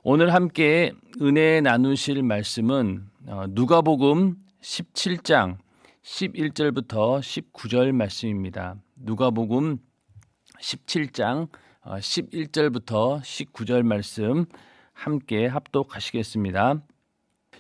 오늘 함께 은혜 나누실 말씀은 누가복음 17장 11절부터 19절 말씀입니다. 누가복음 17장 11절부터 19절 말씀 함께 합독하시겠습니다.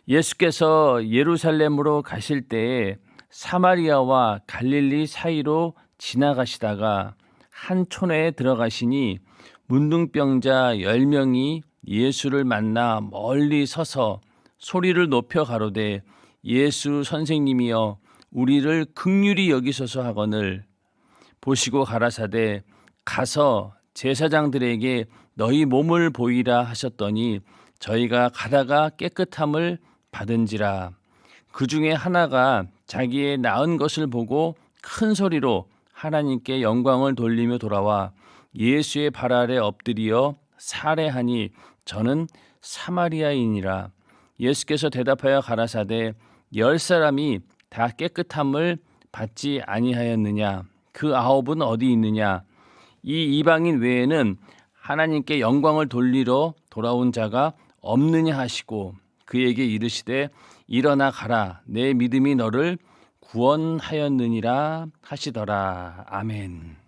예수께서 예루살렘으로 가실 때에 사마리아와 갈릴리 사이로 지나가시다가 한 촌에 들어가시니 문둥병자 10명이 예수를 만나 멀리 서서 소리를 높여 가로되 예수 선생님이여 우리를 긍휼히 여기소서 하거늘 보시고 가라사대 가서 제사장들에게 너희 몸을 보이라 하셨더니 저희가 가다가 깨끗함을 받은지라. 그 중에 하나가 자기의 나은 것을 보고 큰 소리로 하나님께 영광을 돌리며 돌아와 예수의 발 아래 엎드려 살해하니 저는 사마리아인이라. 예수께서 대답하여 가라사대 10사람이 다 깨끗함을 받지 아니하였느냐? 그 9은 어디 있느냐? 이 이방인 외에는 하나님께 영광을 돌리러 돌아온 자가 없느냐 하시고 그에게 이르시되 일어나 가라 내 믿음이 너를 구원하였느니라 하시더라. 아멘.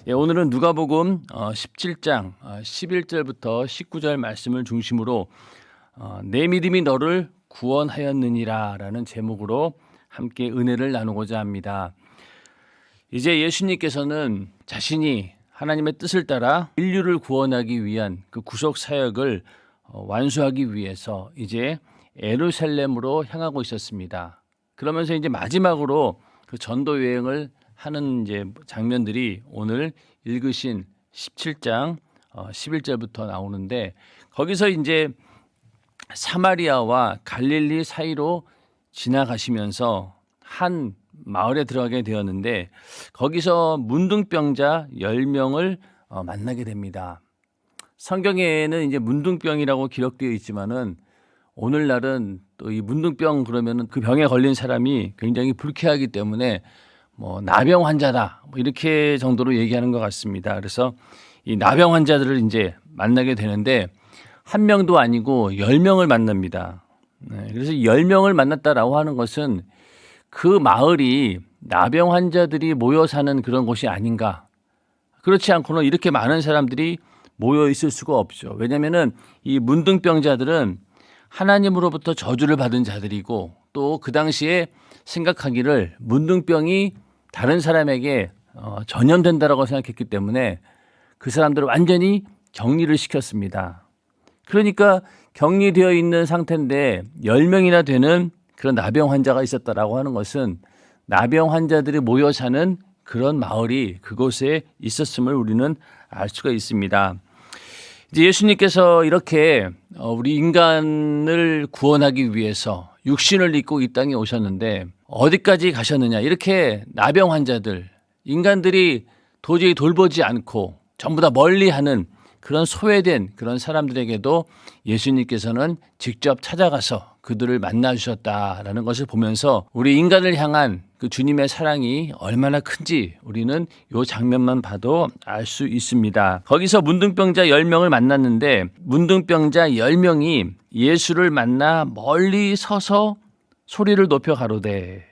오늘은 누가복음 17장 11절부터 19절 말씀을 중심으로 내 믿음이 너를 구원하였느니라 라는 제목으로 함께 은혜를 나누고자 합니다. 이제 예수님께서는 자신이 하나님의 뜻을 따라 인류를 구원하기 위한 그 구속 사역을 완수하기 위해서 이제 예루살렘으로 향하고 있었습니다. 그러면서 이제 마지막으로 그 전도 여행을 하는 이제 장면들이 오늘 읽으신 17장 11절부터 나오는데 거기서 이제 사마리아와 갈릴리 사이로 지나가시면서 한 마을에 들어가게 되었는데 거기서 문둥병자 10명을 만나게 됩니다. 성경에는 이제 문둥병이라고 기록되어 있지만은 오늘날은 또 이 문둥병 그러면은 그 병에 걸린 사람이 굉장히 불쾌하기 때문에 나병 환자다 이렇게 정도로 얘기하는 것 같습니다. 그래서 이 나병 환자들을 이제 만나게 되는데 한 명도 아니고 10명을 만납니다. 그래서 10명을 만났다라고 하는 것은 그 마을이 나병 환자들이 모여 사는 그런 곳이 아닌가. 그렇지 않고는 이렇게 많은 사람들이 모여 있을 수가 없죠. 왜냐하면은 이 문둥병자들은 하나님으로부터 저주를 받은 자들이고 또 그 당시에 생각하기를 문둥병이 다른 사람에게 전염된다라고 생각했기 때문에 그 사람들을 완전히 격리를 시켰습니다. 그러니까 격리되어 있는 상태인데 10명이나 되는 그런 나병 환자가 있었다라고 하는 것은 나병 환자들이 모여 사는 그런 마을이 그곳에 있었음을 우리는 알 수가 있습니다. 이제 예수님께서 이렇게 우리 인간을 구원하기 위해서 육신을 입고 이 땅에 오셨는데 어디까지 가셨느냐? 이렇게 나병 환자들, 인간들이 도저히 돌보지 않고 전부 다 멀리하는 그런 소외된 그런 사람들에게도 예수님께서는 직접 찾아가서 그들을 만나 주셨다라는 것을 보면서 우리 인간을 향한 그 주님의 사랑이 얼마나 큰지 우리는 이 장면만 봐도 알 수 있습니다. 거기서 문둥병자 10명을 만났는데 문둥병자 10명이 예수를 만나 멀리 서서 소리를 높여 가로되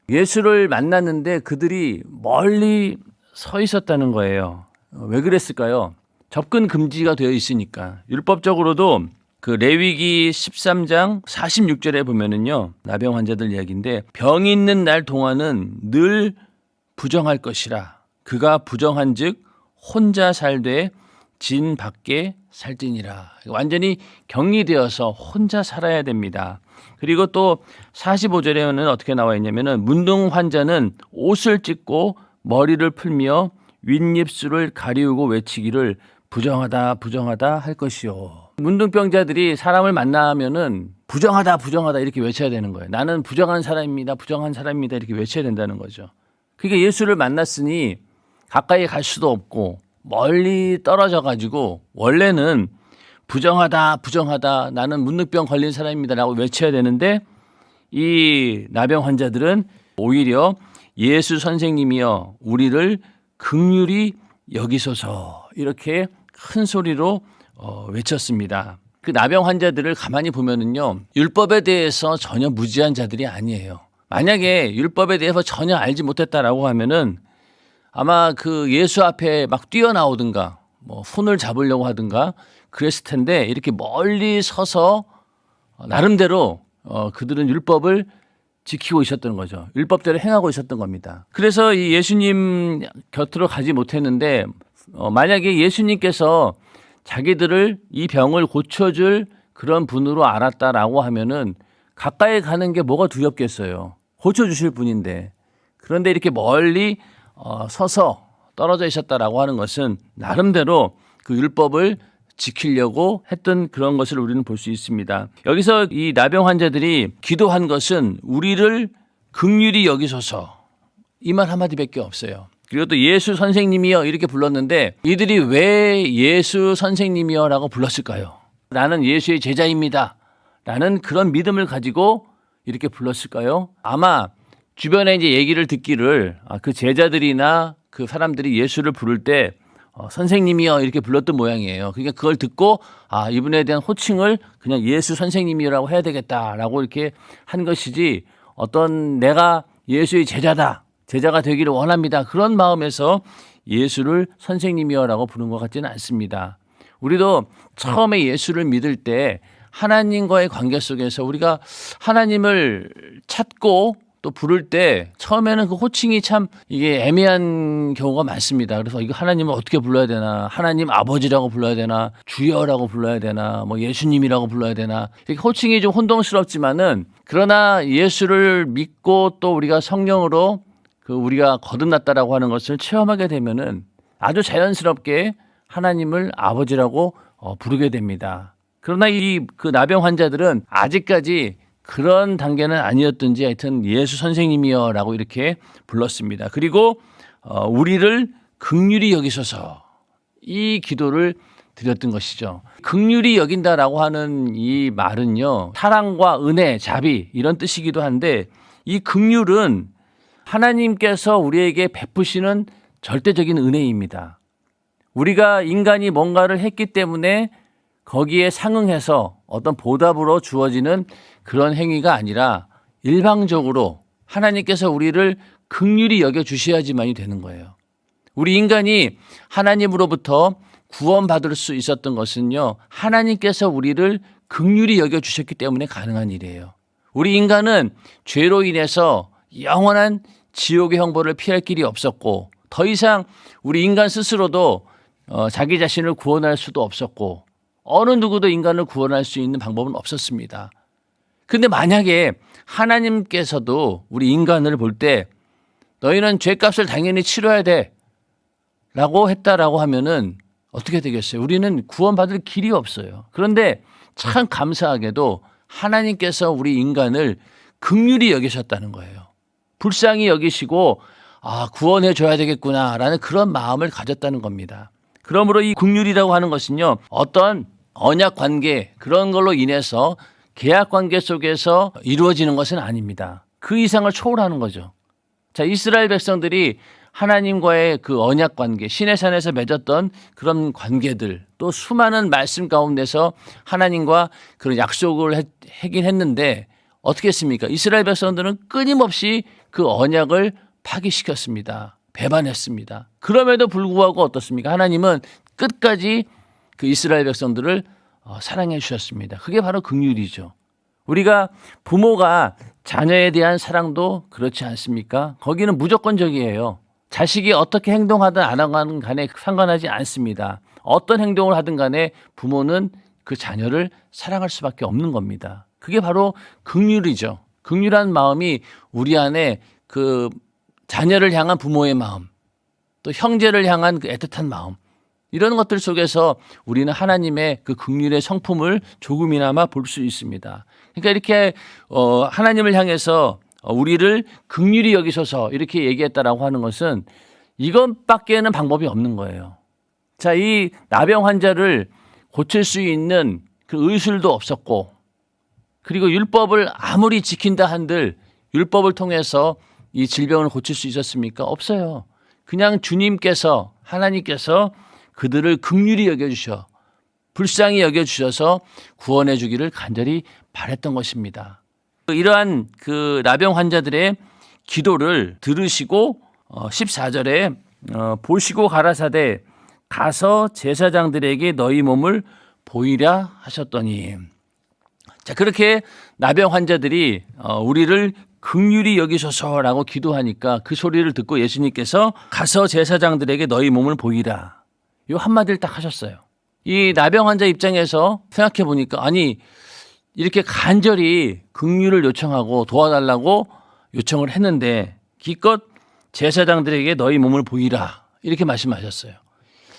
예수를 만났는데 그들이 멀리 서 있었다는 거예요. 왜 그랬을까요? 접근 금지가 되어 있으니까. 율법적으로도 그 레위기 13장 46절에 보면은요. 나병 환자들 이야기인데 병 있는 날 동안은 늘 부정할 것이라. 그가 부정한즉 혼자 살되 진 밖에 살지니라. 완전히 격리되어서 혼자 살아야 됩니다. 그리고 또 45절에는 어떻게 나와 있냐면은 문둥 환자는 옷을 찢고 머리를 풀며 윗입술을 가리우고 외치기를 부정하다 부정하다 할 것이요. 문둥병자들이 사람을 만나면은 부정하다 부정하다 이렇게 외쳐야 되는 거예요. 나는 부정한 사람입니다. 부정한 사람입니다. 이렇게 외쳐야 된다는 거죠. 그러니까 예수를 만났으니 가까이 갈 수도 없고 멀리 떨어져 가지고 원래는 부정하다 부정하다 나는 문둥병 걸린 사람입니다 라고 외쳐야 되는데 이 나병 환자들은 오히려 예수 선생님이여 우리를 긍휼히 여기소서 이렇게 큰 소리로 외쳤습니다. 그 나병 환자들을 가만히 보면은요, 율법에 대해서 전혀 무지한 자들이 아니에요. 만약에 율법에 대해서 전혀 알지 못했다라고 하면은 아마 그 예수 앞에 막 뛰어나오든가 뭐 손을 잡으려고 하든가 그랬을 텐데, 이렇게 멀리 서서 나름대로 그들은 율법을 지키고 있었던 거죠. 율법대로 행하고 있었던 겁니다. 그래서 이 예수님 곁으로 가지 못했는데, 만약에 예수님께서 자기들을 이 병을 고쳐줄 그런 분으로 알았다라고 하면은 가까이 가는 게 뭐가 두렵겠어요. 고쳐주실 분인데. 그런데 이렇게 멀리 서서 떨어져 있었다라고 하는 것은 나름대로 그 율법을 지키려고 했던 그런 것을 우리는 볼 수 있습니다. 여기서 이 나병 환자들이 기도한 것은 우리를 긍휼히 여기소서, 이 말 한마디밖에 없어요. 그리고 또 예수 선생님이여 이렇게 불렀는데, 이들이 왜 예수 선생님이여 라고 불렀을까요? 나는 예수의 제자입니다 라는 그런 믿음을 가지고 이렇게 불렀을까요? 아마 주변에 이제 얘기를 듣기를 그 제자들이나 그 사람들이 예수를 부를 때 선생님이여 이렇게 불렀던 모양이에요. 그러니까 그걸 듣고 이분에 대한 호칭을 그냥 예수 선생님이라고 해야 되겠다라고 이렇게 한 것이지, 어떤 내가 예수의 제자가 되기를 원합니다, 그런 마음에서 예수를 선생님이여라고 부른 것 같지는 않습니다. 우리도 처음에 예수를 믿을 때 하나님과의 관계 속에서 우리가 하나님을 찾고 또 부를 때 처음에는 그 호칭이 참 이게 애매한 경우가 많습니다. 그래서 이거 하나님을 어떻게 불러야 되나, 하나님 아버지라고 불러야 되나, 주여라고 불러야 되나, 뭐 예수님이라고 불러야 되나, 이렇게 호칭이 좀 혼동스럽지만은, 그러나 예수를 믿고 또 우리가 성령으로 우리가 거듭났다라고 하는 것을 체험하게 되면은 아주 자연스럽게 하나님을 아버지라고 부르게 됩니다. 그러나 그 나병 환자들은 아직까지 그런 단계는 아니었든지 하여튼 예수 선생님이여라고 이렇게 불렀습니다. 그리고 우리를 긍휼히 여기소서, 이 기도를 드렸던 것이죠. 긍휼히 여긴다라고 하는 이 말은요, 사랑과 은혜, 자비 이런 뜻이기도 한데, 이 긍휼은 하나님께서 우리에게 베푸시는 절대적인 은혜입니다. 우리가 인간이 뭔가를 했기 때문에 거기에 상응해서 어떤 보답으로 주어지는 그런 행위가 아니라 일방적으로 하나님께서 우리를 긍휼히 여겨주셔야지만이 되는 거예요. 우리 인간이 하나님으로부터 구원받을 수 있었던 것은요, 하나님께서 우리를 긍휼히 여겨주셨기 때문에 가능한 일이에요. 우리 인간은 죄로 인해서 영원한 지옥의 형벌을 피할 길이 없었고, 더 이상 우리 인간 스스로도 자기 자신을 구원할 수도 없었고, 어느 누구도 인간을 구원할 수 있는 방법은 없었습니다. 근데 만약에 하나님께서도 우리 인간을 볼 때 너희는 죄값을 당연히 치러야 돼 라고 했다라고 하면은 어떻게 되겠어요? 우리는 구원받을 길이 없어요. 그런데 참 감사하게도 하나님께서 우리 인간을 긍휼히 여기셨다는 거예요. 불쌍히 여기시고 구원해 줘야 되겠구나라는 그런 마음을 가졌다는 겁니다. 그러므로 이 긍휼이라고 하는 것은요, 어떤 언약 관계 그런 걸로 인해서 계약 관계 속에서 이루어지는 것은 아닙니다. 그 이상을 초월하는 거죠. 자, 이스라엘 백성들이 하나님과의 그 언약 관계, 시내산에서 맺었던 그런 관계들, 또 수많은 말씀 가운데서 하나님과 그런 약속을 하긴 했는데 어떻게 했습니까? 이스라엘 백성들은 끊임없이 그 언약을 파기시켰습니다. 배반했습니다. 그럼에도 불구하고 어떻습니까? 하나님은 끝까지 그 이스라엘 백성들을 사랑해 주셨습니다. 그게 바로 긍휼이죠. 우리가 부모가 자녀에 대한 사랑도 그렇지 않습니까? 거기는 무조건적이에요. 자식이 어떻게 행동하든 안 하든 간에 상관하지 않습니다. 어떤 행동을 하든 간에 부모는 그 자녀를 사랑할 수밖에 없는 겁니다. 그게 바로 긍휼이죠. 긍휼한 마음이 우리 안에 그 자녀를 향한 부모의 마음, 또 형제를 향한 그 애틋한 마음, 이런 것들 속에서 우리는 하나님의 그 긍휼의 성품을 조금이나마 볼 수 있습니다. 그러니까 이렇게 하나님을 향해서 우리를 긍휼히 여기소서 이렇게 얘기했다라고 하는 것은 이것밖에는 방법이 없는 거예요. 자, 이 나병 환자를 고칠 수 있는 그 의술도 없었고, 그리고 율법을 아무리 지킨다 한들 율법을 통해서 이 질병을 고칠 수 있었습니까? 없어요. 그냥 주님께서, 하나님께서 그들을 긍휼히 여겨주셔 불쌍히 여겨주셔서 구원해 주기를 간절히 바랬던 것입니다. 이러한 그 나병 환자들의 기도를 들으시고 14절에 보시고 가라사대 가서 제사장들에게 너희 몸을 보이라 하셨더니, 자, 그렇게 나병 환자들이 우리를 긍휼히 여기소서라고 기도하니까 그 소리를 듣고 예수님께서 가서 제사장들에게 너희 몸을 보이라, 이 한마디를 딱 하셨어요. 이 나병 환자 입장에서 생각해 보니까, 아니 이렇게 간절히 긍휼을 요청하고 도와달라고 요청을 했는데 기껏 제사장들에게 너희 몸을 보이라 이렇게 말씀하셨어요.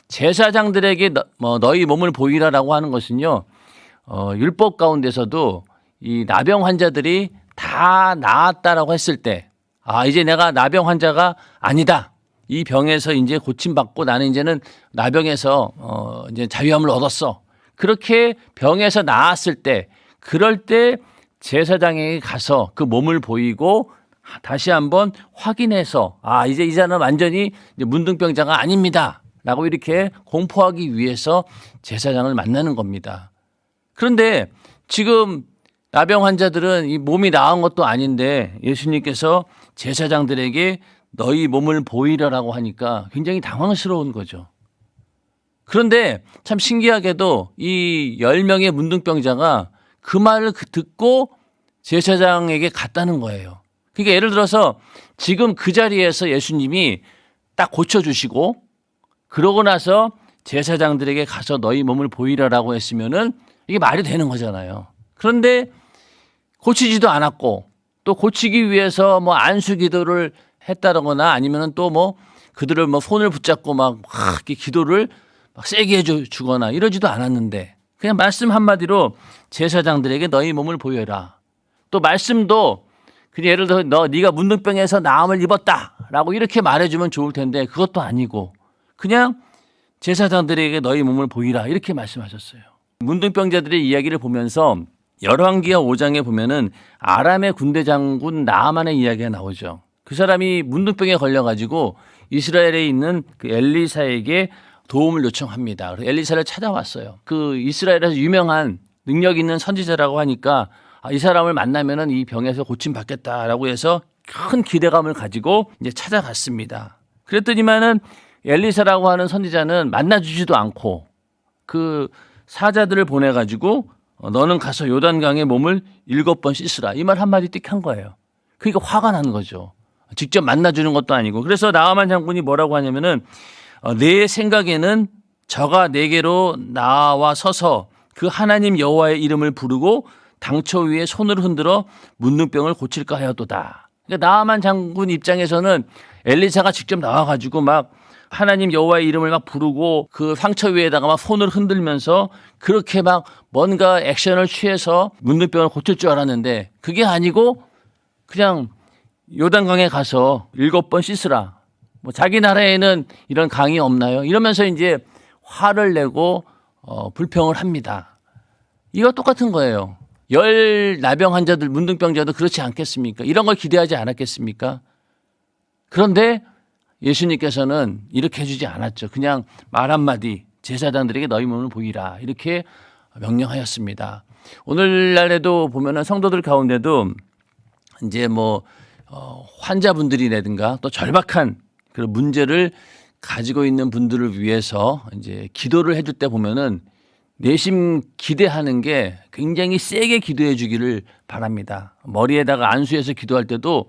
제사장들에게 너희 몸을 보이라라고 하는 것은요, 율법 가운데서도 이 나병 환자들이 다 나았다라고 했을 때, 이제 내가 나병 환자가 아니다, 이 병에서 이제 고침받고 나는 이제는 나병에서 이제 자유함을 얻었어, 그렇게 병에서 나았을 때, 그럴 때 제사장에게 가서 그 몸을 보이고 다시 한번 확인해서 이제 이자는 완전히 이제 문둥병자가 아닙니다 라고 이렇게 공포하기 위해서 제사장을 만나는 겁니다. 그런데 지금 나병 환자들은 이 몸이 나은 것도 아닌데 예수님께서 제사장들에게 너희 몸을 보이라라고 하니까 굉장히 당황스러운 거죠. 그런데 참 신기하게도 이 10명의 문둥병자가 그 말을 듣고 제사장에게 갔다는 거예요. 그러니까 예를 들어서 지금 그 자리에서 예수님이 딱 고쳐주시고 그러고 나서 제사장들에게 가서 너희 몸을 보이라라고 했으면은 이게 말이 되는 거잖아요. 그런데 고치지도 않았고 또 고치기 위해서 뭐 안수 기도를 했다거나 아니면은 또 뭐 그들을 뭐 손을 붙잡고 막 이렇게 기도를 막 세게 해주거나 이러지도 않았는데 그냥 말씀 한마디로 제사장들에게 너희 몸을 보여라. 또 말씀도 그냥 예를 들어 네가 문둥병에서 나음을 입었다라고 이렇게 말해주면 좋을 텐데 그것도 아니고 그냥 제사장들에게 너희 몸을 보이라 이렇게 말씀하셨어요. 문둥병자들의 이야기를 보면서 열왕기하 5장에 보면은 아람의 군대 장군 나아만의 이야기가 나오죠. 그 사람이 문둥병에 걸려가지고 이스라엘에 있는 그 엘리사에게 도움을 요청합니다. 그래서 엘리사를 찾아왔어요. 그 이스라엘에서 유명한 능력 있는 선지자라고 하니까 이 사람을 만나면은 이 병에서 고침 받겠다라고 해서 큰 기대감을 가지고 이제 찾아갔습니다. 그랬더니만은 엘리사라고 하는 선지자는 만나주지도 않고 그 사자들을 보내가지고 너는 가서 요단강에 몸을 7번 씻으라 이 말 한마디 띡 한 거예요. 그러니까 화가 난 거죠. 직접 만나주는 것도 아니고. 그래서 나아만 장군이 뭐라고 하냐면은 내 생각에는 저가 내게로 나와 서서 그 하나님 여호와의 이름을 부르고 당초 위에 손을 흔들어 문둥병을 고칠까 하였도다. 그러니까 나아만 장군 입장에서는 엘리사가 직접 나와가지고 막 하나님 여호와의 이름을 막 부르고 그 상처 위에다가 막 손을 흔들면서 그렇게 막 뭔가 액션을 취해서 문둥병을 고칠 줄 알았는데 그게 아니고 그냥 요단강에 가서 7번 씻으라. 뭐 자기 나라에는 이런 강이 없나요? 이러면서 이제 화를 내고 불평을 합니다. 이거 똑같은 거예요. 나병 환자들, 문둥병자도 그렇지 않겠습니까? 이런 걸 기대하지 않았겠습니까? 그런데 예수님께서는 이렇게 해주지 않았죠. 그냥 말 한마디 제사장들에게 너희 몸을 보이라 이렇게 명령하였습니다. 오늘날에도 보면은 성도들 가운데도 이제 뭐 환자분들이라든가 또 절박한 그런 문제를 가지고 있는 분들을 위해서 이제 기도를 해줄 때 보면은 내심 기대하는 게 굉장히 세게 기도해 주기를 바랍니다. 머리에다가 안수해서 기도할 때도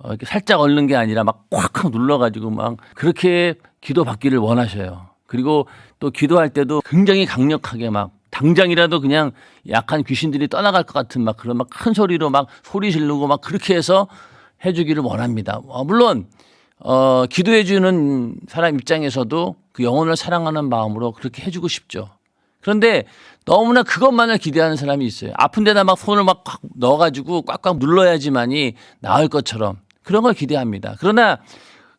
이렇게 살짝 얽는 게 아니라 막 꽉꽉 눌러가지고 막 그렇게 기도받기를 원하셔요. 그리고 또 기도할 때도 굉장히 강력하게 막 당장이라도 그냥 약한 귀신들이 떠나갈 것 같은 막 그런 막 큰 소리로 막 소리 지르고 막 그렇게 해서 해주기를 원합니다. 물론 기도해 주는 사람 입장에서도 그 영혼을 사랑하는 마음으로 그렇게 해주고 싶죠. 그런데 너무나 그것만을 기대하는 사람이 있어요. 아픈 데다 막 손을 막 꽉 넣어가지고 꽉꽉 눌러야지만이 나을 것처럼 그런 걸 기대합니다. 그러나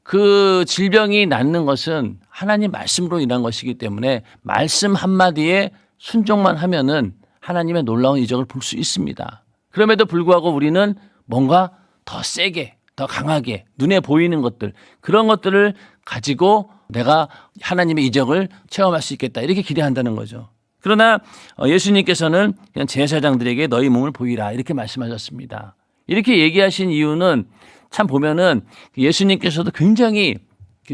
그 질병이 낫는 것은 하나님 말씀으로 인한 것이기 때문에 말씀 한마디에 순종만 하면은 하나님의 놀라운 이적을 볼 수 있습니다. 그럼에도 불구하고 우리는 뭔가 더 세게, 더 강하게 눈에 보이는 것들 그런 것들을 가지고 내가 하나님의 이적을 체험할 수 있겠다 이렇게 기대한다는 거죠. 그러나 예수님께서는 그냥 제사장들에게 너희 몸을 보이라 이렇게 말씀하셨습니다. 이렇게 얘기하신 이유는 참 보면은 예수님께서도 굉장히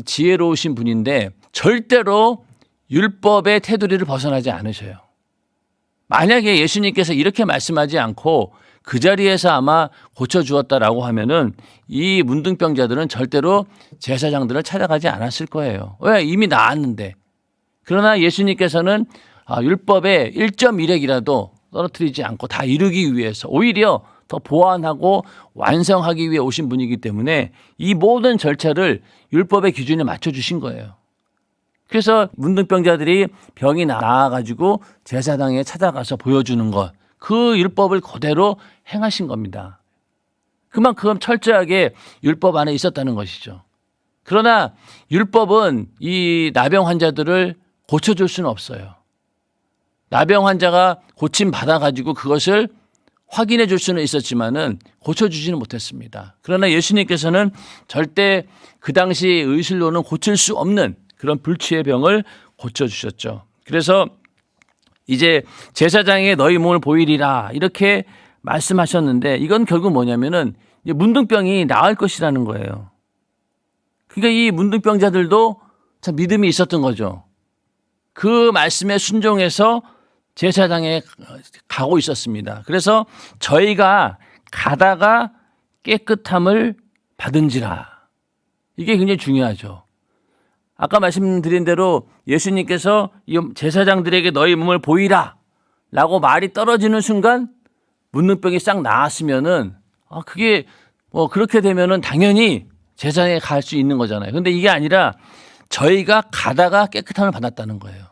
지혜로우신 분인데 절대로 율법의 테두리를 벗어나지 않으셔요. 만약에 예수님께서 이렇게 말씀하지 않고 그 자리에서 아마 고쳐주었다라고 하면은 이 문둥병자들은 절대로 제사장들을 찾아가지 않았을 거예요. 왜? 이미 나았는데. 그러나 예수님께서는 율법의 1.1획이라도 떨어뜨리지 않고 다 이루기 위해서 오히려 더 보완하고 완성하기 위해 오신 분이기 때문에 이 모든 절차를 율법의 기준에 맞춰주신 거예요. 그래서 문둥병자들이 병이 나아가지고 제사장에 찾아가서 보여주는 것, 그 율법을 그대로 행하신 겁니다. 그만큼 철저하게 율법 안에 있었다는 것이죠. 그러나 율법은 이 나병 환자들을 고쳐줄 수는 없어요. 나병 환자가 고침 받아가지고 그것을 확인해 줄 수는 있었지만은 고쳐주지는 못했습니다. 그러나 예수님께서는 절대 그 당시 의술로는 고칠 수 없는 그런 불치의 병을 고쳐주셨죠. 그래서 이제 제사장에게 너희 몸을 보이리라 이렇게 말씀하셨는데 이건 결국 뭐냐면은 문둥병이 나을 것이라는 거예요. 그러니까 이 문둥병자들도 참 믿음이 있었던 거죠. 그 말씀에 순종해서 제사장에 가고 있었습니다. 그래서 저희가 가다가 깨끗함을 받은지라. 이게 굉장히 중요하죠. 아까 말씀드린 대로 예수님께서 이 제사장들에게 너희 몸을 보이라 라고 말이 떨어지는 순간 문둥병이 싹 나았으면은 그게 그렇게 되면은 당연히 제사장에 갈 수 있는 거잖아요. 근데 이게 아니라 저희가 가다가 깨끗함을 받았다는 거예요.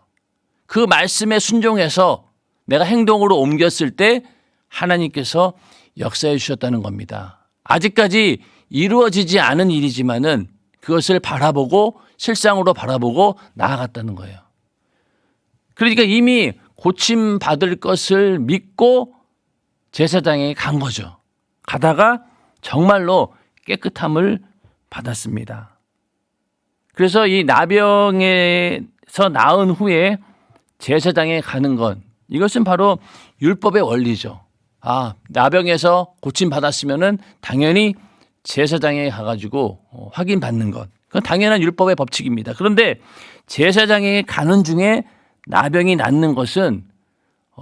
그 말씀에 순종해서 내가 행동으로 옮겼을 때 하나님께서 역사해 주셨다는 겁니다. 아직까지 이루어지지 않은 일이지만은 그것을 바라보고 실상으로 바라보고 나아갔다는 거예요. 그러니까 이미 고침받을 것을 믿고 제사장에 간 거죠. 가다가 정말로 깨끗함을 받았습니다. 그래서 이 나병에서 나은 후에 제사장에 가는 것, 이것은 바로 율법의 원리죠. 나병에서 고침받았으면은 당연히 제사장에 가가지고 확인받는 것. 그건 당연한 율법의 법칙입니다. 그런데 제사장에 가는 중에 나병이 낫는 것은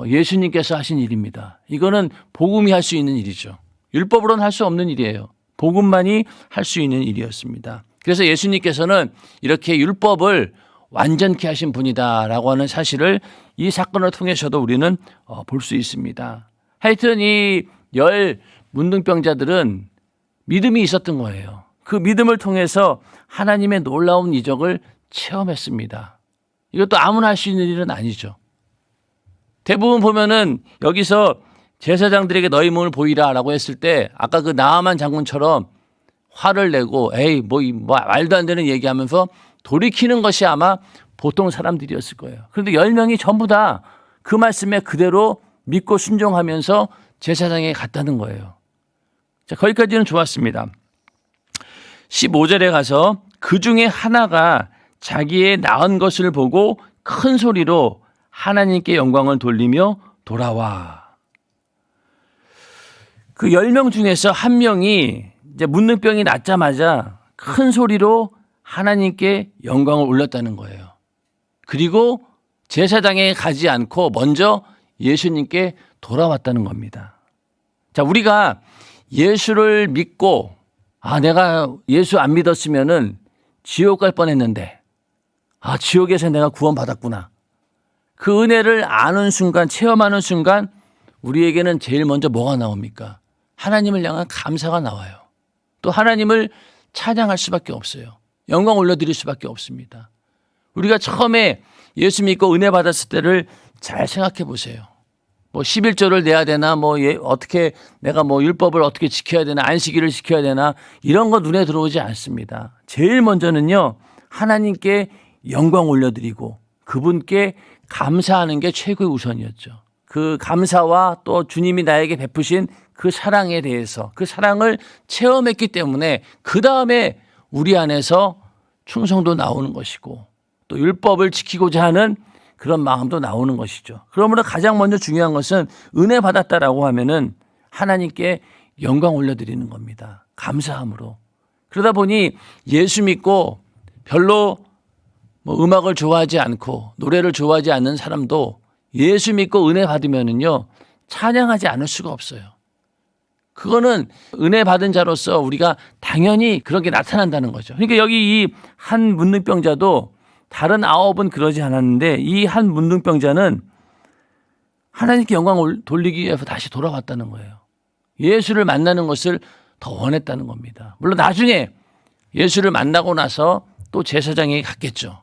예수님께서 하신 일입니다. 이거는 복음이 할 수 있는 일이죠. 율법으로는 할 수 없는 일이에요. 복음만이 할 수 있는 일이었습니다. 그래서 예수님께서는 이렇게 율법을 완전케 하신 분이다라고 하는 사실을 이 사건을 통해서도 우리는 볼 수 있습니다. 하여튼 이 10 문둥병자들은 믿음이 있었던 거예요. 그 믿음을 통해서 하나님의 놀라운 이적을 체험했습니다. 이것도 아무나 할 수 있는 일은 아니죠. 대부분 보면은 여기서 제사장들에게 너희 몸을 보이라라고 했을 때 아까 그 나아만 장군처럼 화를 내고 뭐 말도 안 되는 얘기하면서 돌이키는 것이 아마 보통 사람들이었을 거예요. 그런데 10명이 전부 다 그 말씀에 그대로 믿고 순종하면서 제사장에 갔다는 거예요. 자, 거기까지는 좋았습니다. 15절에 가서 그 중에 하나가 자기의 나은 것을 보고 큰 소리로 하나님께 영광을 돌리며 돌아와. 그 10명 중에서 한 명이 이제 문둥병이 낫자마자 큰 소리로 하나님께 영광을 올렸다는 거예요. 그리고 제사장에 가지 않고 먼저 예수님께 돌아왔다는 겁니다. 자, 우리가 예수를 믿고 내가 예수 안 믿었으면은 지옥 갈 뻔했는데 지옥에서 내가 구원받았구나. 그 은혜를 아는 순간, 체험하는 순간 우리에게는 제일 먼저 뭐가 나옵니까? 하나님을 향한 감사가 나와요. 또 하나님을 찬양할 수밖에 없어요. 영광 올려드릴 수밖에 없습니다. 우리가 처음에 예수 믿고 은혜 받았을 때를 잘 생각해 보세요. 11조를 내야 되나, 어떻게 내가 율법을 어떻게 지켜야 되나, 안식일을 지켜야 되나, 이런 거 눈에 들어오지 않습니다. 제일 먼저는요, 하나님께 영광 올려드리고 그분께 감사하는 게 최고의 우선이었죠. 그 감사와 또 주님이 나에게 베푸신 그 사랑에 대해서 그 사랑을 체험했기 때문에 그 다음에 우리 안에서 충성도 나오는 것이고 또 율법을 지키고자 하는 그런 마음도 나오는 것이죠. 그러므로 가장 먼저 중요한 것은 은혜 받았다라고 하면은 하나님께 영광 올려드리는 겁니다. 감사함으로. 그러다 보니 예수 믿고 별로 음악을 좋아하지 않고 노래를 좋아하지 않는 사람도 예수 믿고 은혜 받으면은요 찬양하지 않을 수가 없어요. 그거는 은혜 받은 자로서 우리가 당연히 그런 게 나타난다는 거죠. 그러니까 여기 이 한 문둥병자도 다른 9은 그러지 않았는데 이 한 문둥병자는 하나님께 영광을 돌리기 위해서 다시 돌아왔다는 거예요. 예수를 만나는 것을 더 원했다는 겁니다. 물론 나중에 예수를 만나고 나서 또 제사장에게 갔겠죠.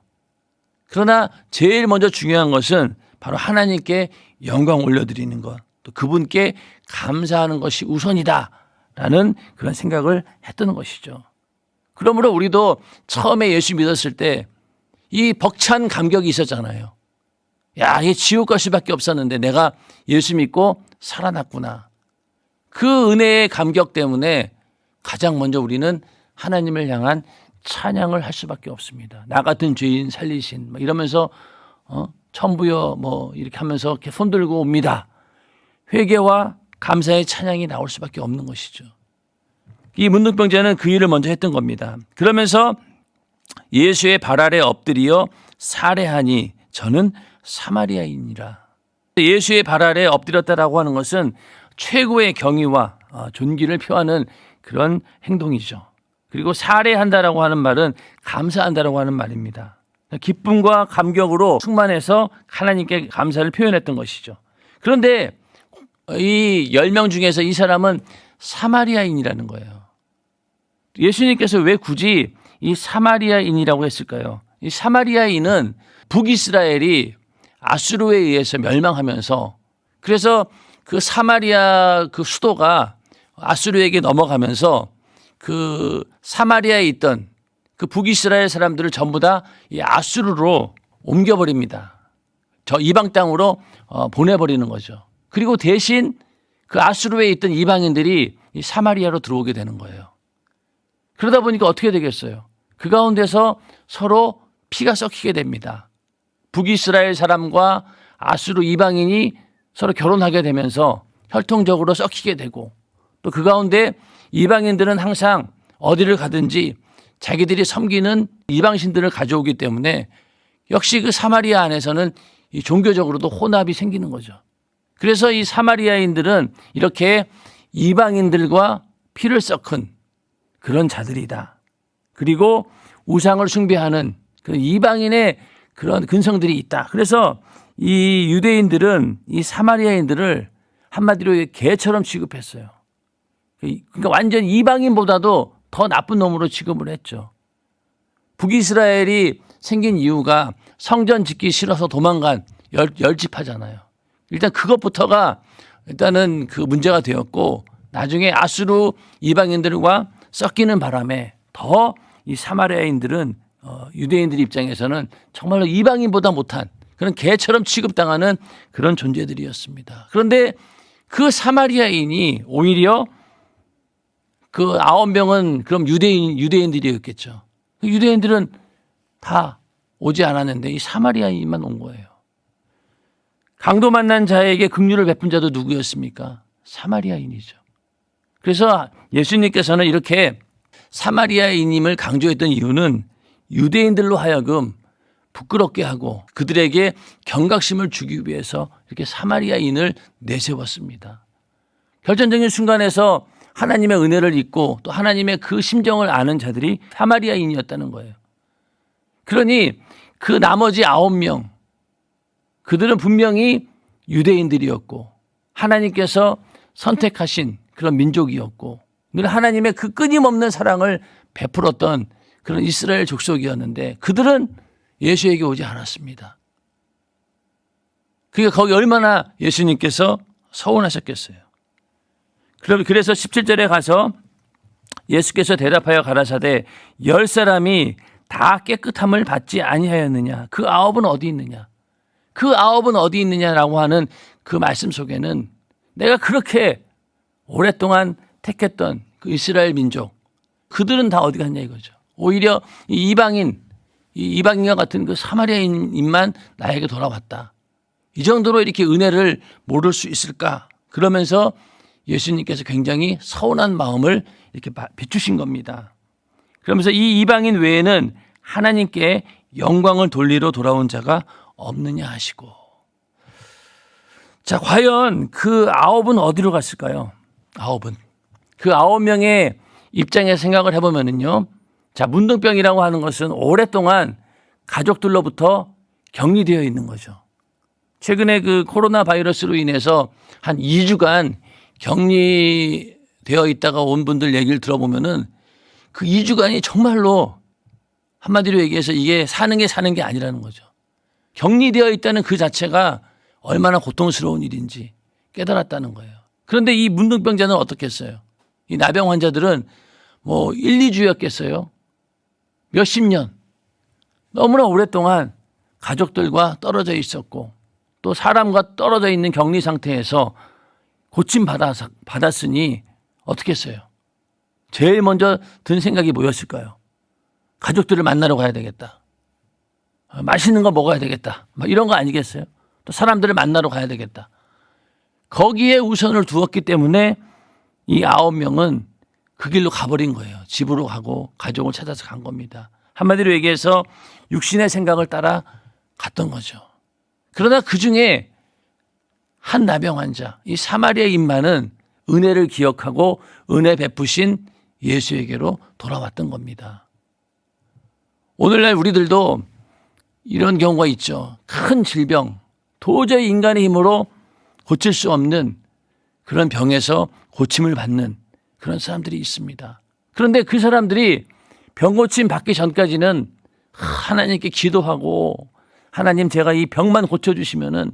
그러나 제일 먼저 중요한 것은 바로 하나님께 영광 올려드리는 것, 또 그분께 감사하는 것이 우선이다라는 그런 생각을 했던 것이죠. 그러므로 우리도 처음에 예수 믿었을 때 이 벅찬 감격이 있었잖아요. 야, 이게 지옥 갈 수밖에 없었는데 내가 예수 믿고 살아났구나. 그 은혜의 감격 때문에 가장 먼저 우리는 하나님을 향한 찬양을 할 수밖에 없습니다. 나 같은 죄인 살리신 이러면서 천부여 이렇게 하면서 이렇게 손들고 옵니다. 회개와 감사의 찬양이 나올 수밖에 없는 것이죠. 이 문둥병자는 그 일을 먼저 했던 겁니다. 그러면서 예수의 발 아래 엎드려 살해하니 저는 사마리아인이라. 예수의 발 아래 엎드렸다라고 하는 것은 최고의 경의와 존귀를 표하는 그런 행동이죠. 그리고 살해한다라고 하는 말은 감사한다라고 하는 말입니다. 기쁨과 감격으로 충만해서 하나님께 감사를 표현했던 것이죠. 그런데 이 10명 중에서 이 사람은 사마리아인이라는 거예요. 예수님께서 왜 굳이 이 사마리아인이라고 했을까요? 이 사마리아인은 북이스라엘이 아수르에 의해서 멸망하면서 그래서 그 사마리아 그 수도가 아수르에게 넘어가면서 그 사마리아에 있던 그 북이스라엘 사람들을 전부 다 이 아수르로 옮겨버립니다. 저 이방 땅으로 보내버리는 거죠. 그리고 대신 그 아수르에 있던 이방인들이 이 사마리아로 들어오게 되는 거예요. 그러다 보니까 어떻게 되겠어요? 그 가운데서 서로 피가 섞이게 됩니다. 북이스라엘 사람과 아수르 이방인이 서로 결혼하게 되면서 혈통적으로 섞이게 되고 또 그 가운데 이방인들은 항상 어디를 가든지 자기들이 섬기는 이방신들을 가져오기 때문에 역시 그 사마리아 안에서는 이 종교적으로도 혼합이 생기는 거죠. 그래서 이 사마리아인들은 이렇게 이방인들과 피를 섞은 그런 자들이다. 그리고 우상을 숭배하는 그런 이방인의 그런 근성들이 있다. 그래서 이 유대인들은 이 사마리아인들을 한마디로 개처럼 취급했어요. 그러니까 완전 이방인보다도 더 나쁜 놈으로 취급을 했죠. 북이스라엘이 생긴 이유가 성전 짓기 싫어서 도망간 열집하잖아요. 일단 그것부터가 일단은 그 문제가 되었고 나중에 아수르 이방인들과 섞이는 바람에 더 이 사마리아인들은 유대인들 입장에서는 정말로 이방인보다 못한 그런 개처럼 취급당하는 그런 존재들이었습니다. 그런데 그 사마리아인이 오히려 그 9명은 그럼 유대인들이었겠죠. 유대인들은 다 오지 않았는데 이 사마리아인만 온 거예요. 강도 만난 자에게 긍휼을 베푼 자도 누구였습니까? 사마리아인이죠. 그래서 예수님께서는 이렇게 사마리아인임을 강조했던 이유는 유대인들로 하여금 부끄럽게 하고 그들에게 경각심을 주기 위해서 이렇게 사마리아인을 내세웠습니다. 결정적인 순간에서 하나님의 은혜를 잊고 또 하나님의 그 심정을 아는 자들이 사마리아인이었다는 거예요. 그러니 그 나머지 9명 그들은 분명히 유대인들이었고 하나님께서 선택하신 그런 민족이었고 늘 하나님의 그 끊임없는 사랑을 베풀었던 그런 이스라엘 족속이었는데 그들은 예수에게 오지 않았습니다. 그러니까 거기 얼마나 예수님께서 서운하셨겠어요. 그래서 17절에 가서 예수께서 대답하여 가라사대 10사람이 다 깨끗함을 받지 아니하였느냐. 그 9은 어디 있느냐. 그 9은 어디 있느냐라고 하는 그 말씀 속에는 내가 그렇게 오랫동안 택했던 그 이스라엘 민족 그들은 다 어디 갔냐 이거죠. 오히려 이 이방인 이 이방인과 같은 그 사마리아인만 나에게 돌아왔다. 이 정도로 이렇게 은혜를 모를 수 있을까? 그러면서 예수님께서 굉장히 서운한 마음을 이렇게 비추신 겁니다. 그러면서 이 이방인 외에는 하나님께 영광을 돌리러 돌아온 자가 없느냐 하시고. 자, 과연 그 9은 어디로 갔을까요? 9은. 그 9명의 입장에 생각을 해보면은요. 자, 문둥병이라고 하는 것은 오랫동안 가족들로부터 격리되어 있는 거죠. 최근에 그 코로나 바이러스로 인해서 한 2주간 격리되어 있다가 온 분들 얘기를 들어보면은 그 2주간이 정말로 한마디로 얘기해서 이게 사는 게 아니라는 거죠. 격리되어 있다는 그 자체가 얼마나 고통스러운 일인지 깨달았다는 거예요. 그런데 이 문둥병자는 어떻게 했어요? 이 나병 환자들은 뭐 1, 2주였겠어요? 몇십 년. 너무나 오랫동안 가족들과 떨어져 있었고 또 사람과 떨어져 있는 격리 상태에서 고침 받았으니 어떻게 했어요? 제일 먼저 든 생각이 뭐였을까요? 가족들을 만나러 가야 되겠다. 맛있는 거 먹어야 되겠다. 이런 거 아니겠어요? 또 사람들을 만나러 가야 되겠다. 거기에 우선을 두었기 때문에 이 9명은 그 길로 가버린 거예요. 집으로 가고 가족을 찾아서 간 겁니다. 한마디로 얘기해서 육신의 생각을 따라 갔던 거죠. 그러나 그중에 한 나병 환자, 이 사마리아인만은 은혜를 기억하고 은혜 베푸신 예수에게로 돌아왔던 겁니다. 오늘날 우리들도 이런 경우가 있죠. 큰 질병, 도저히 인간의 힘으로 고칠 수 없는 그런 병에서 고침을 받는 그런 사람들이 있습니다. 그런데 그 사람들이 병 고침 받기 전까지는 하나님께 기도하고 하나님 제가 이 병만 고쳐주시면은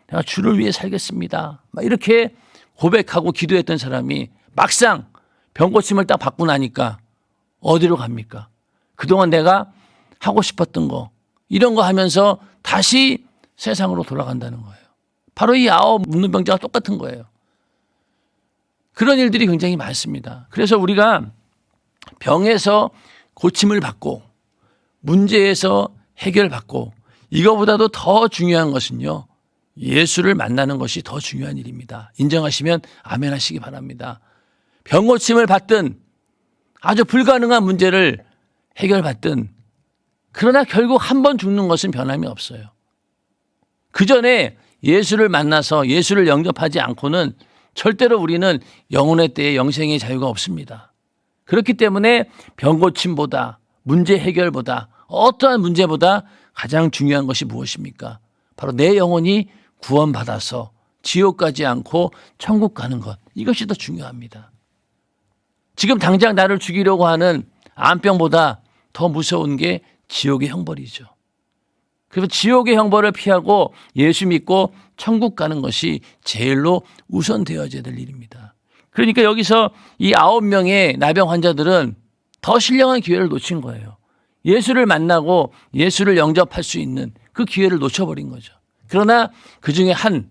내가 주를 위해 살겠습니다. 막 이렇게 고백하고 기도했던 사람이 막상 병 고침을 딱 받고 나니까 어디로 갑니까? 그동안 내가 하고 싶었던 거 이런 거 하면서 다시 세상으로 돌아간다는 거예요. 바로 이 9 문둥병자가 똑같은 거예요. 그런 일들이 굉장히 많습니다. 그래서 우리가 병에서 고침을 받고 문제에서 해결받고 이거보다도 더 중요한 것은요. 예수를 만나는 것이 더 중요한 일입니다. 인정하시면 아멘 하시기 바랍니다. 병 고침을 받든 아주 불가능한 문제를 해결받든 그러나 결국 한 번 죽는 것은 변함이 없어요. 그 전에 예수를 만나서 예수를 영접하지 않고는 절대로 우리는 영혼의 때에 영생의 자유가 없습니다. 그렇기 때문에 병 고침보다 문제 해결보다 어떠한 문제보다 가장 중요한 것이 무엇입니까? 바로 내 영혼이 구원받아서 지옥 가지 않고 천국 가는 것. 이것이 더 중요합니다. 지금 당장 나를 죽이려고 하는 암병보다 더 무서운 게 지옥의 형벌이죠. 그래서 지옥의 형벌을 피하고 예수 믿고 천국 가는 것이 제일로 우선되어져야 될 일입니다. 그러니까 여기서 이 9명의 나병 환자들은 더 신령한 기회를 놓친 거예요. 예수를 만나고 예수를 영접할 수 있는 그 기회를 놓쳐버린 거죠. 그러나 그중에 한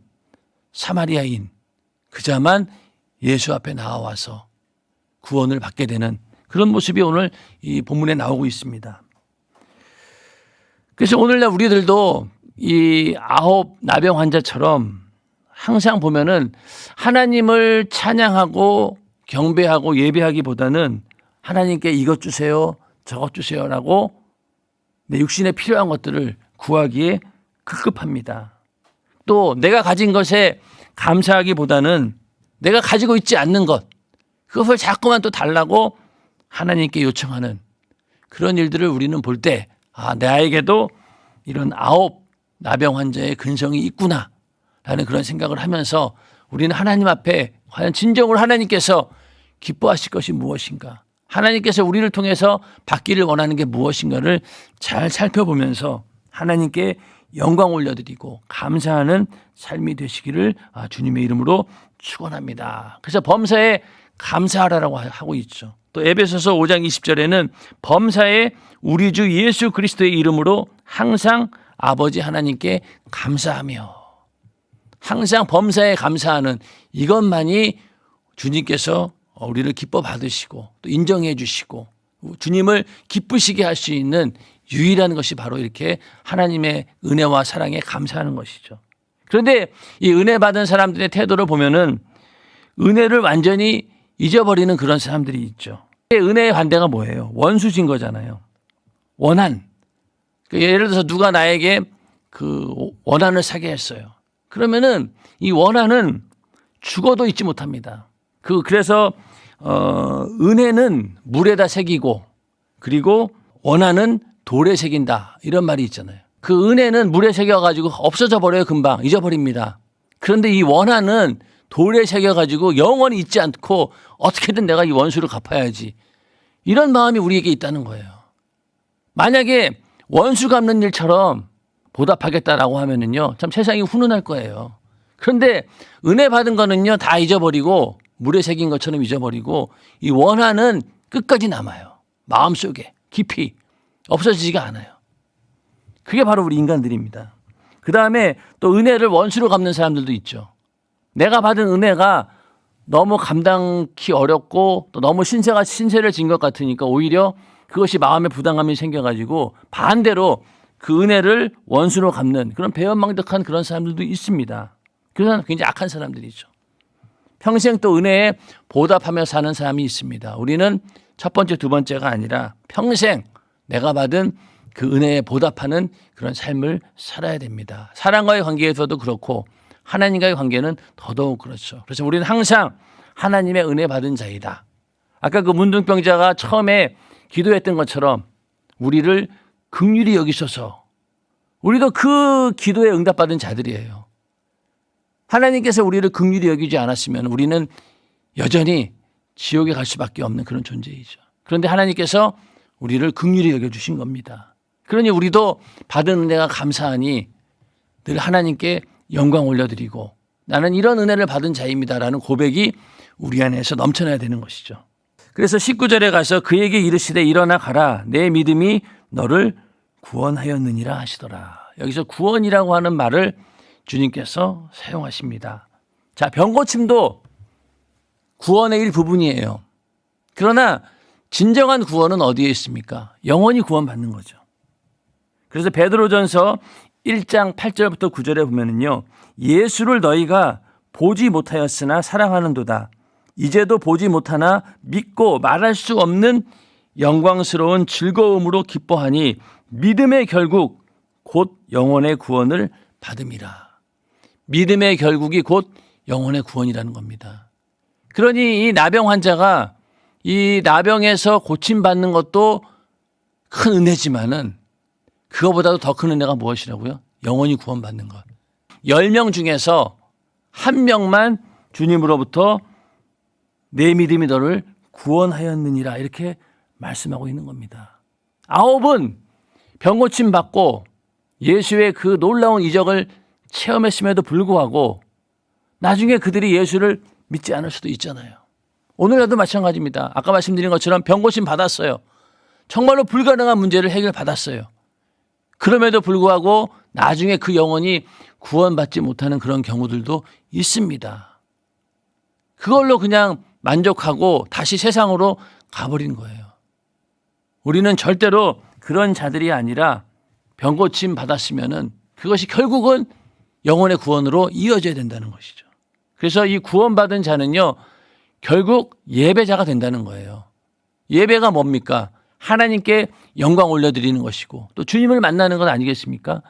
사마리아인 그자만 예수 앞에 나와서 구원을 받게 되는 그런 모습이 오늘 이 본문에 나오고 있습니다. 그래서 오늘날 우리들도 이 9 나병 환자처럼 항상 보면은 하나님을 찬양하고 경배하고 예배하기보다는 하나님께 이것 주세요, 저것 주세요라고 내 육신에 필요한 것들을 구하기에 급급합니다. 또 내가 가진 것에 감사하기보다는 내가 가지고 있지 않는 것, 그것을 자꾸만 또 달라고 하나님께 요청하는 그런 일들을 우리는 볼 때 나에게도 이런 9 나병 환자의 근성이 있구나라는 그런 생각을 하면서 우리는 하나님 앞에 과연 진정으로 하나님께서 기뻐하실 것이 무엇인가, 하나님께서 우리를 통해서 받기를 원하는 게 무엇인가를 잘 살펴보면서 하나님께 영광 올려드리고 감사하는 삶이 되시기를 주님의 이름으로 축원합니다. 그래서 범사에 감사하라고 하고 있죠. 또 에베소서 5장 20절에는 범사에 우리 주 예수 그리스도의 이름으로 항상 아버지 하나님께 감사하며, 항상 범사에 감사하는 이것만이 주님께서 우리를 기뻐 받으시고 또 인정해 주시고 주님을 기쁘시게 할 수 있는 유일한 것이 바로 이렇게 하나님의 은혜와 사랑에 감사하는 것이죠. 그런데 이 은혜 받은 사람들의 태도를 보면은 은혜를 완전히 잊어버리는 그런 사람들이 있죠. 은혜의 반대가 뭐예요? 원수진 거잖아요. 원한. 예를 들어서 누가 나에게 그 원한을 사게 했어요. 그러면은 이 원한은 죽어도 잊지 못합니다. 그래서 은혜는 물에다 새기고 그리고 원한은 돌에 새긴다 이런 말이 있잖아요. 그 은혜는 물에 새겨가지고 없어져 버려요. 금방 잊어버립니다. 그런데 이 원한은 돌에 새겨가지고 영원히 잊지 않고 어떻게든 내가 이 원수를 갚아야지 이런 마음이 우리에게 있다는 거예요. 만약에 원수 갚는 일처럼 보답하겠다라고 하면은요 참 세상이 훈훈할 거예요. 그런데 은혜 받은 거는요 다 잊어버리고 물에 새긴 것처럼 잊어버리고 이 원한은 끝까지 남아요. 마음속에 깊이 없어지지가 않아요. 그게 바로 우리 인간들입니다. 그 다음에 또 은혜를 원수로 갚는 사람들도 있죠. 내가 받은 은혜가 너무 감당하기 어렵고 또 너무 신세를 진 것 같으니까 오히려 그것이 마음에 부담감이 생겨가지고 반대로 그 은혜를 원수로 갚는 그런 배은망덕한 그런 사람들도 있습니다. 그런 굉장히 악한 사람들이죠. 평생 또 은혜에 보답하며 사는 사람이 있습니다. 우리는 첫 번째, 두 번째가 아니라 평생 내가 받은 그 은혜에 보답하는 그런 삶을 살아야 됩니다. 사랑과의 관계에서도 그렇고 하나님과의 관계는 더더욱 그렇죠. 그래서 우리는 항상 하나님의 은혜 받은 자이다. 아까 그 문둥병자가 처음에 기도했던 것처럼 우리를 긍휼히 여기셔서 우리도 그 기도에 응답받은 자들이에요. 하나님께서 우리를 긍휼히 여기지 않았으면 우리는 여전히 지옥에 갈 수밖에 없는 그런 존재이죠. 그런데 하나님께서 우리를 긍휼히 여겨주신 겁니다. 그러니 우리도 받은 은혜가 감사하니 늘 하나님께 영광 올려드리고 나는 이런 은혜를 받은 자입니다라는 고백이 우리 안에서 넘쳐나야 되는 것이죠. 그래서 19절에 가서 그에게 이르시되 일어나 가라 내 믿음이 너를 구원하였느니라 하시더라. 여기서 구원이라고 하는 말을 주님께서 사용하십니다. 자, 병고침도 구원의 일부분이에요. 그러나 진정한 구원은 어디에 있습니까? 영원히 구원받는 거죠. 그래서 베드로전서 1장 8절부터 9절에 보면은요. 예수를 너희가 보지 못하였으나 사랑하는도다. 이제도 보지 못하나 믿고 말할 수 없는 영광스러운 즐거움으로 기뻐하니 믿음의 결국 곧 영혼의 구원을 받음이라. 믿음의 결국이 곧 영혼의 구원이라는 겁니다. 그러니 이 나병 환자가 이 나병에서 고침받는 것도 큰 은혜지만은 그거보다도 더 큰 은혜가 무엇이라고요? 영원히 구원받는 것. 10명 중에서 1명만 주님으로부터 내 믿음이 너를 구원하였느니라 이렇게 말씀하고 있는 겁니다. 9은 병고침 받고 예수의 그 놀라운 이적을 체험했음에도 불구하고 나중에 그들이 예수를 믿지 않을 수도 있잖아요. 오늘날도 마찬가지입니다. 아까 말씀드린 것처럼 병고침 받았어요. 정말로 불가능한 문제를 해결받았어요. 그럼에도 불구하고 나중에 그 영혼이 구원받지 못하는 그런 경우들도 있습니다. 그걸로 그냥 만족하고 다시 세상으로 가버린 거예요. 우리는 절대로 그런 자들이 아니라 병고침 받았으면은 그것이 결국은 영혼의 구원으로 이어져야 된다는 것이죠. 그래서 이 구원받은 자는요, 결국 예배자가 된다는 거예요. 예배가 뭡니까? 하나님께 영광 올려드리는 것이고 또 주님을 만나는 것 아니겠습니까?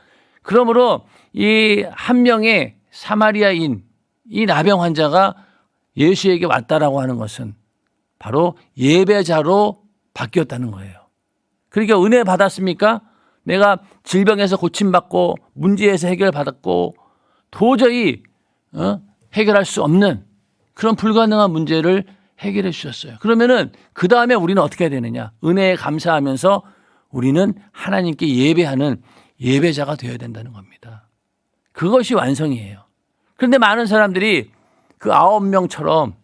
그러므로 이 한 명의 사마리아인 이 나병 환자가 예수에게 왔다라고 하는 것은 바로 예배자로 바뀌었다는 거예요. 그러니까 은혜 받았습니까? 내가 질병에서 고침받고 문제에서 해결받았고 도저히 해결할 수 없는 그런 불가능한 문제를 해결해 주셨어요. 그러면은 그 다음에 우리는 어떻게 해야 되느냐? 은혜에 감사하면서 우리는 하나님께 예배하는 예배자가 되어야 된다는 겁니다. 그것이 완성이에요. 그런데 많은 사람들이 그 9명처럼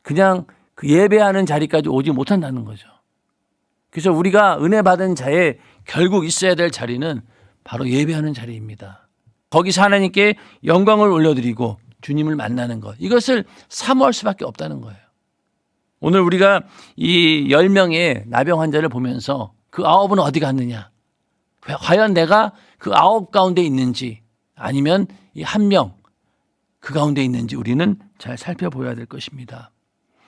그냥 그 예배하는 자리까지 오지 못한다는 거죠. 그래서 우리가 은혜 받은 자의 결국 있어야 될 자리는 바로 예배하는 자리입니다. 거기서 하나님께 영광을 올려드리고 주님을 만나는 것. 이것을 사모할 수밖에 없다는 거예요. 오늘 우리가 이 10명의 나병 환자를 보면서 그 9은 어디 갔느냐? 과연 내가 그 9 가운데 있는지 아니면 이 1명 그 가운데 있는지 우리는 잘 살펴보아야 될 것입니다.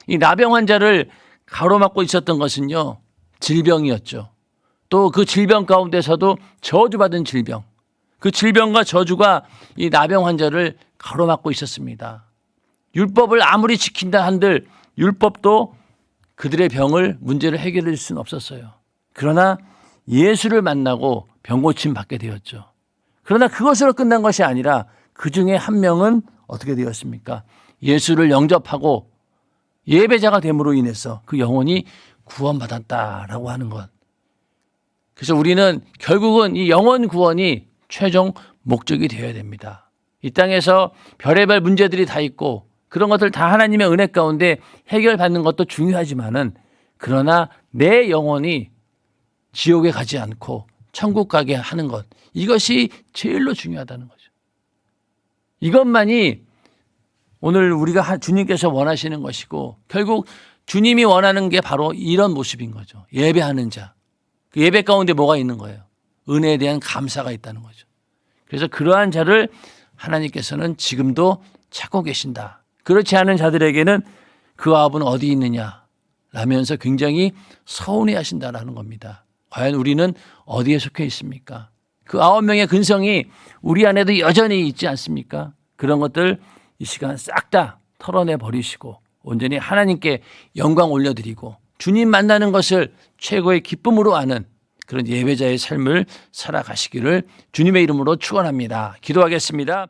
이 나병 환자를 가로막고 있었던 것은요, 질병이었죠. 또 그 질병 가운데서도 저주받은 질병, 그 질병과 저주가 이 나병 환자를 가로막고 있었습니다. 율법을 아무리 지킨다 한들 율법도 그들의 병을 문제를 해결해 줄 수는 없었어요. 그러나 예수를 만나고 병고침 받게 되었죠. 그러나 그것으로 끝난 것이 아니라 그 중에 1명은 어떻게 되었습니까? 예수를 영접하고 예배자가 됨으로 인해서 그 영혼이 구원받았다라고 하는 것. 그래서 우리는 결국은 이 영혼 구원이 최종 목적이 되어야 됩니다. 이 땅에서 별의별 문제들이 다 있고 그런 것들 다 하나님의 은혜 가운데 해결받는 것도 중요하지만은 그러나 내 영혼이 지옥에 가지 않고 천국 가게 하는 것, 이것이 제일로 중요하다는 거죠. 이것만이 오늘 우리가 주님께서 원하시는 것이고 결국 주님이 원하는 게 바로 이런 모습인 거죠. 예배하는 자. 그 예배 가운데 뭐가 있는 거예요? 은혜에 대한 감사가 있다는 거죠. 그래서 그러한 자를 하나님께서는 지금도 찾고 계신다. 그렇지 않은 자들에게는 그 아합은 어디 있느냐 라면서 굉장히 서운해 하신다라는 겁니다. 과연 우리는 어디에 속해 있습니까? 그 9명의 근성이 우리 안에도 여전히 있지 않습니까? 그런 것들 이 시간 싹 다 털어내 버리시고 온전히 하나님께 영광 올려드리고 주님 만나는 것을 최고의 기쁨으로 아는 그런 예배자의 삶을 살아가시기를 주님의 이름으로 축원합니다. 기도하겠습니다.